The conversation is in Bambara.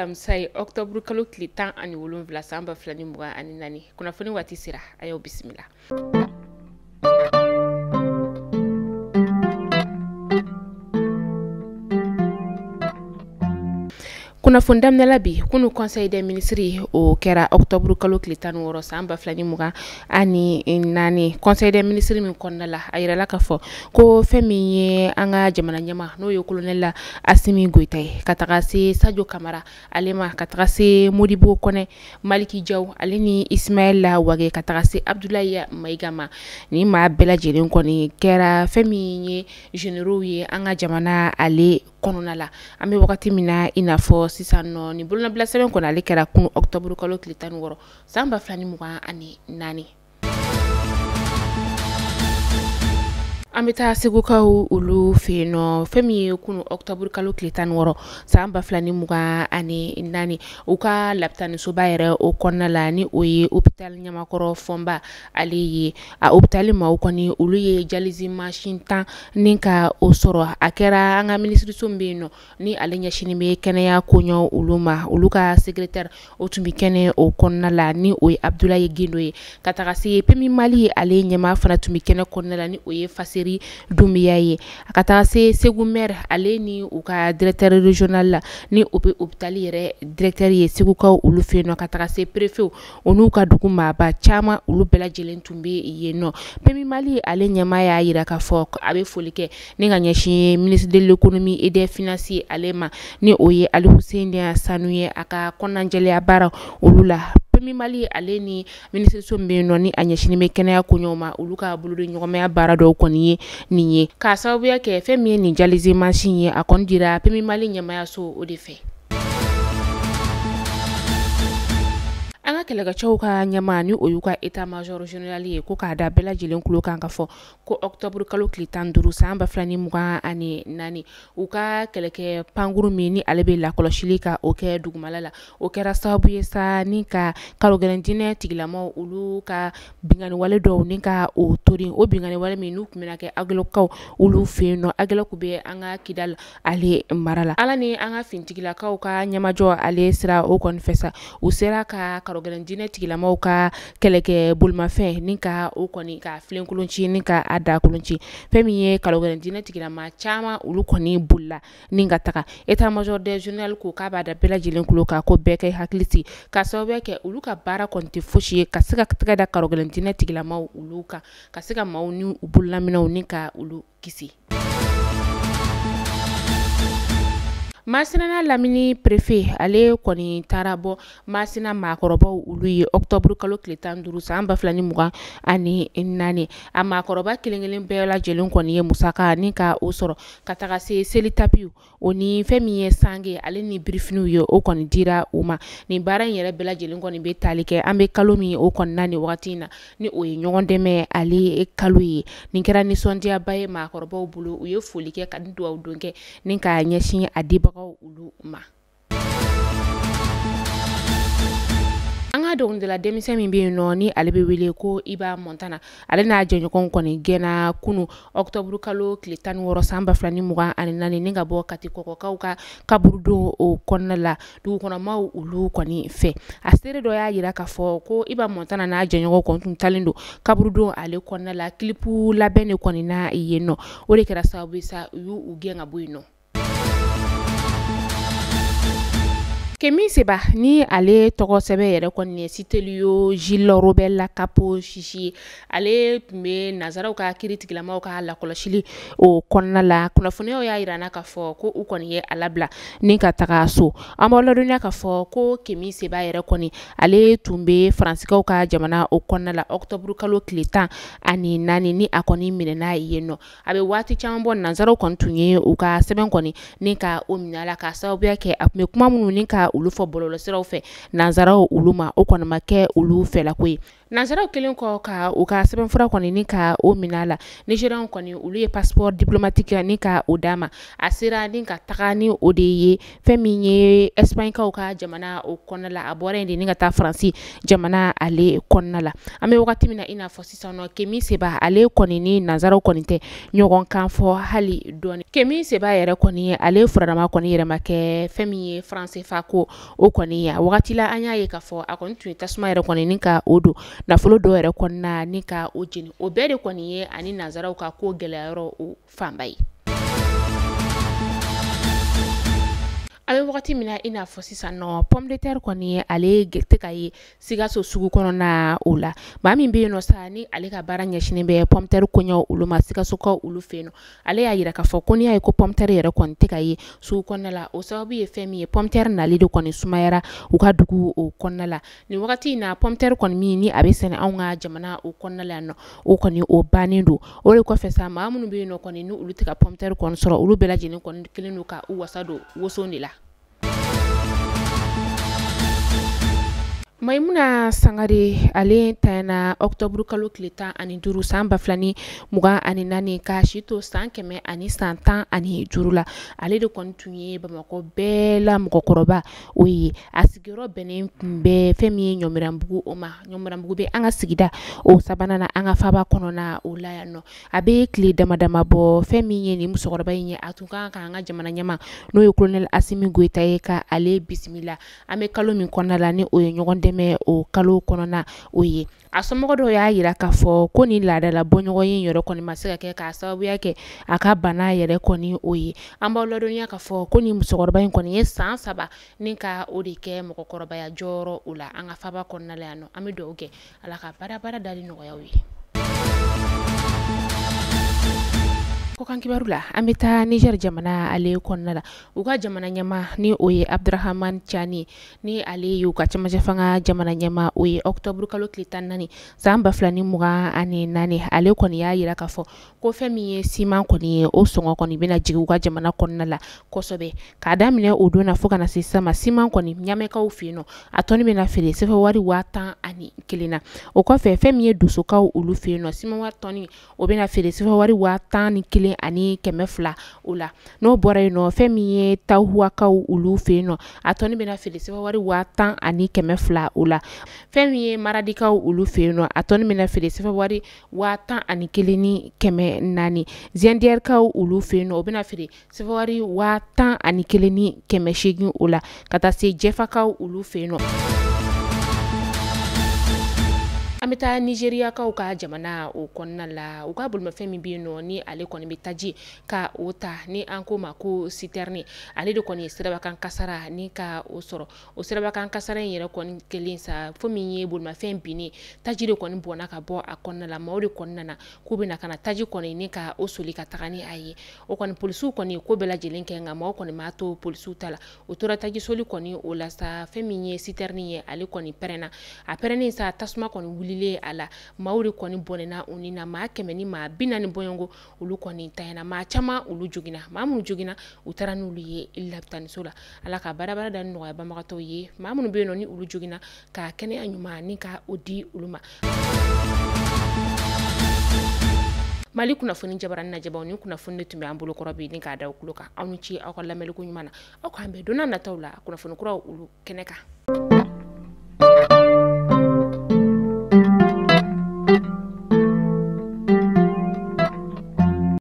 alamisa octobre kalo tile 17 san 2024 kunnafoni waati sera a y'aw bisimila. Kunnafoni daminɛla bi kunu conseil des ministres o kɛra octobre kalo tile 16 san 2024 conseil des ministres min kɔnɔna la a yirala k'a fɔ ko fɛn min ye an ka jamana ɲɛma n'o ye colonel Asimi Goita ye ka taga se Sadio Kamara ale ma ka taga se Modibo Kone Maliki Jaw ale ni Ismaila Wage ka taga se Abdoulaye Maiga ma ni maa bɛɛ lajɛlen kɔni kɛra fɛn min ye généraux ye an ka jamana ale kɔnɔna la an bɛ wagati min na i n'a fɔ sisan nɔ ni bolonabila sɛbɛn kɔni ale kɛra kunu octobre kalo tile 16 san 2024 an bɛ taa segukaw olu fɛ yen nɔ fɛn min ye kunu octobre kalo tile 16 san 2024 u ka lapitanisoba yɛrɛ o kɔnɔna la ni o ye hôpital Ɲamakɔrɔ Fɔnba ale ye a hôpital maaw kɔni olu ye dialyse machine 10 ni ka o sɔrɔ a kɛra an ka ministre min bɛ yen nɔ ni ale ɲɛsinin bɛ kɛnɛya koɲɛw olu ma olu ka secrétaire o tun bɛ kɛnɛ o kɔnɔna la ni o ye Abdoulaye Gindo ye ka taga se Pemi Mali ale ɲɛmaa fana tun bɛ kɛnɛ kɔnɔna la ni o ye Faseri Dumbiya ye a ka taga se Segu maire ale ni u ka directeur régional la ni o bɛ hôpital yɛrɛ directeur ye segukaw olu fɛ yen nɔ ka taga se préfet o n'u ka dugu maaba caman olu bɛɛ lajɛlen tun bɛ yen nɔ Pemi Mali ale ɲɛmaa y'a yira k'a fɔ a bɛ foli kɛ ni ka ɲɛsin ministre de l'économie et des finances ale ma ni o ye Ali Hussein Sanu ye a ka kɔnɔnajɛlenya baara olu la Pemi Mali ale ni ministre min bɛ yen nɔ ni a ɲɛsinin bɛ kɛnɛya koɲɛw ma olu ka boloda ɲɔgɔnmaya baara dɔw kɔni ye nin ye k'a sababuya kɛ fɛn min ye nin dialyse machine ye a kɔni dira Pemi Mali ɲɛmaayaso o de fɛ. An ka kɛlɛkɛcɛw ka ɲɛmaa ni o y'u ka état major général ye ko k'a da bɛɛ lajɛlen kulo kan ka fɔ ko octobre kalo tile 15 san 2024 u ka kɛlɛkɛ pankuru min ni ale bɛ lakɔlɔsili ka o kɛ dugumala la o kɛra sababu ye sa ni ka kalogɛrɛndinɛ tigilamaw olu ka binganiwale dɔw ni ka o torin o binganiwale min n'u tun bɛna kɛ agɛlɛkaw olu fɛ yen nɔ agɛlɛku bɛ an ka Kidal ale mara la ala ni an ka fintigilakaw ka ɲɛmajɔ ale sira o kɔni fɛ sa u sera ka kalogɛrɛndinɛ tigilamaw ka kɛlɛkɛ bolimafɛn ni ka o kɔni ka filenkolonci ni ka a da kolonci fɛn min ye kalogɛrɛndinɛ tigilama caman olu kɔni bolila ni ka taga état major des général ko k'a b'a da bɛɛ lajɛlen kulo kan ko bɛɛ kɛ hakili sigi ka sababuya kɛ olu ka baara kɔni tɛ fosi ye ka se ka tɛgɛ da kalogɛrɛndinɛ tigilamaw olu kan ka se ka maaw ni u bololaminɛw ni ka olu kisi. Masina Lamini préfet ale kɔni taara bɔ Masina maakɔrɔbaw olu ye octobre kalo tile 15 san 2024 a maakɔrɔba kelen-kelen bɛɛ lajɛlen kɔni ye musaka ni ka o sɔrɔ ka taga se seli tapiw o ni fɛn min ye sange ale ni birifiniw ye o kɔni dira u ma nin baara in yɛrɛ bɛɛ lajɛlen kɔni bɛ tali kɛ an bɛ kalo min o kɔni na ni wagati in na ni o ye ɲɔgɔn dɛmɛ ale kalo ye nin kɛra nisɔndiyaba ye maakɔrɔbaw bolo u ye foli kɛ ka dugawu don kɛ ni ka ɲɛsin a dibagaw ulu ma. An ka dɔnkilidala denmisɛn min bɛ yen nɔ ni ale bɛ wele ko Iba Montana ale n'a jɛɲɔgɔn kɔni gɛnna kunu octobre kalo tile 16 san 2024 ni ka bɔ Kati kɔkɔkaw ka kaburudon o kɔnɔna la dugukɔnɔmaw olu kɔni fɛ a seere dɔ y'a yira k'a fɔ ko Iba Montana n'a jɛɲɔgɔn kɔni tun talen don kaburudon ale kɔnɔna la kilipu labɛn de kɔni na yen nɔ o de kɛra sababu ye sa u y'u gɛn ka bɔ yen nɔ. Kemi Seba ni ale tɔgɔ sɛbɛn yɛrɛ kɔni ye Sitelio Gilles Robert Lakapo Chichi ale tun bɛ nazaraw ka kiiri tigilamaw ka lakɔlɔsili o kɔnɔna la kunnafoniyaw y'a yirana k'a fɔ ko u kɔni ye a labila ni ka taga so an b'aw ladɔnniya k'a fɔ ko Kemi Seba yɛrɛ kɔni ale tun bɛ faransikaw ka jamana o kɔnɔna la octobre kalo tile 14 ni a kɔni minɛna yen nɔ a bɛ waati caman bɔ nazaraw kɔni tun ye u ka sɛbɛn kɔni ni ka o minɛ la ka sababuya kɛ a tun bɛ kuma minnu ni ka olu fɔ bɔlɔlɔsiraw fɛ nazaraw olu ma o kɔni ma kɛ olu fɛlako ye Nanzaraw kelen ko ka u ka sɛbɛnfura kɔni ni ka o minala Nigérian kɔni olu ye passeport diplomatique ni ka o dama a sera ni ka taga ni o de ye fɛn min ye Espagne kaw ka jamana o kɔnɔna la a bɔra yen de ni ka taa Faransi jamana ale kɔnɔna la an bɛ wagati min na i n'a fɔ sisan nɔ Kemi Seba ale kɔni ni nanzaraw kɔni tɛ ɲɔgɔn kan fɔ hali dɔɔni Kemi Seba yɛrɛ kɔni ale furadama kɔni yɛrɛ ma kɛ fɛn min ye français fa ko o kɔni ya wagati la an y'a ye k'a fɔ a kɔni tun ye tasuma yɛrɛ kɔni ni ka o don nafolo dɔw yɛrɛ kɔnɔna ni ka o jeni o bɛɛ de kɔni ye ani nanzaraw ka ko gɛlɛyayɔrɔ o fanba ye a bɛ wagati min na i n'a fɔ sisan nɔ pomme de terre kɔni ye ale tɛ ka ye Sikaso sugu kɔnɔna o la maa min bɛ yen nɔ sa ni ale ka baara ɲɛsinnen bɛ pomme de terre koɲɛw olu ma Sikasokaw olu fɛ yen nɔ ale y'a yira k'a fɔ ko n'i y'a ye ko pomme de terre yɛrɛ kɔni tɛ ka ye sugu kɔnɔna la o sababu ye fɛn min ye pomme de terre nali de kɔni sumayara u ka dugu o kɔnɔna la nin wagati in na pomme de terre kɔni min ni a bɛ sɛnɛ anw ka jamana o kɔnɔna la yan nɔ o kɔni o bannen don o de kɔfɛ sa maa minnu bɛ yen nɔ kɔni ni olu tɛ ka pomme de terre kɔni sɔrɔ olu bɛɛ lajɛlen kɔni kelen don ka u wasa don woson de la Maimuna Sangare ale tayana octobre kalo tile 15 san 2024 ka si to san 115 la ale de kɔni tun ye Bamakɔ bɛɛ la mɔgɔkɔrɔba o ye a sigiyɔrɔ bɛnnen tun bɛ fɛn min ye Ɲɔmiranbugu o ma Ɲɔmiranbugu bɛ an ka sigida o sabanan na an ka faba kɔnɔna o la yan nɔ a bɛ tile damadama bɔ fɛn min ye nin musokɔrɔba in ye a tun kan ka an ka jamana ɲɛma n'o ye colonel Asimi Goita ye ka ale bisimila an bɛ kalo min kɔnɔna la ni o ye ɲɔgɔn dɛmɛ o kalo kɔnɔna o ye a somɔgɔ dɔw y'a yira k'a fɔ ko ni laadala bɔɲɔgɔn in yɛrɛ kɔni ma se ka kɛ k'a sababuya kɛ a ka bana yɛrɛ kɔni o ye an b'aw ladɔnya k'a fɔ ko ni musokɔrɔba in kɔni ye san 3 ni ka o de kɛ mɔgɔkɔrɔbaya jɔyɔrɔ o la an ka faba kɔnɔna la yan nɔ an bɛ dugawu kɛ ala ka baara dali nɔgɔyaw ye kan kibaru la an bɛ taa Niger jamana ale kɔnɔna la u ka jamana ɲɛma ni o ye Abdurahamane Tiani ni ale ye u ka cɛmancɛ fanga jamana ɲɛma o ye octobre kalo tile 14 san 2024 ale kɔni y'a yira k'a fɔ ko fɛn min ye siman kɔni ye o sɔngɔ kɔni bɛna jigin u ka jamana kɔnɔna la kosɛbɛ k'a daminɛ o don na fo kana se sisan ma siman kɔni ɲamɛkaw fɛ yen nɔ a tɔni bɛna feere sɛfɛ wari 11,000 na o kɔfɛ fɛn min ye dosokaw olu fɛ yen nɔ siman wari tɔni o bɛna feere sɛfɛ wari 11,000 ani 200 o la n'o bɔra yen nɔ fɛn min ye tahuwakaw olu fɛ yen nɔ a tɔni bɛna feere sɛfɛ wari 10,000 ani 200 o la fɛn min ye maradikaw olu fɛ yen nɔ a tɔni bɛna feere sɛfɛ wari 10,000 ani 1 ni 400 zɛndiyɛrikaw olu fɛ yen nɔ o bɛna feere sɛfɛ wari 10,000 ani 1 ni 800 o la ka taa se jɛfakaw olu fɛ yen nɔ an bɛ taa Nigériyakaw ka jamana o kɔnɔna la u ka bolimafɛn min bɛ yen nɔ ni ale kɔni bɛ taji ka o ta ni an ko ma ko citerne ale de kɔni ye sirabakan kasara ni ka o sɔrɔ o sirabakan kasara in yɛrɛ kɔni kelen sa fo min ye bolimafɛn binnen taji de kɔni bɔnna ka bɔ a kɔnɔna la maaw de kɔnɔna na k'u bɛna ka na taji kɔni ni ka o soli ka taga ni a ye o kɔni polisiw kɔni ko bɛɛ lajɛlen kɛ nka maaw kɔni m'a to polisiw ta la o tora taji soli kɔni o la sa fɛn min ye citerne ye ale kɔni pɛrɛnna a pɛrɛnnen sa tasuma kɔni wuli a la maaw de kɔni bɔnɛna u ni na maa 100 ni maa 40 bɔɲɔngo olu kɔni tayana maa caman olu jogina maa minnu jogina u taara n'olu ye lapitaniso la ala ka baara da nɔgɔya banbagatɔw ye maa minnu bɛ yen nɔ ni olu jogina ka kɛnɛya ɲuman ni ka o di olu ma Mali kunnafoni jabarani na jabaw ni kunnafoni de tun bɛ an bolo kɔrɔ bi ni k'a da kulo kan aw ni ce aw ka lamɛnliko ɲuman na aw k'an bɛn donna nataw la kunnafoni kuraw olu kɛnɛ kan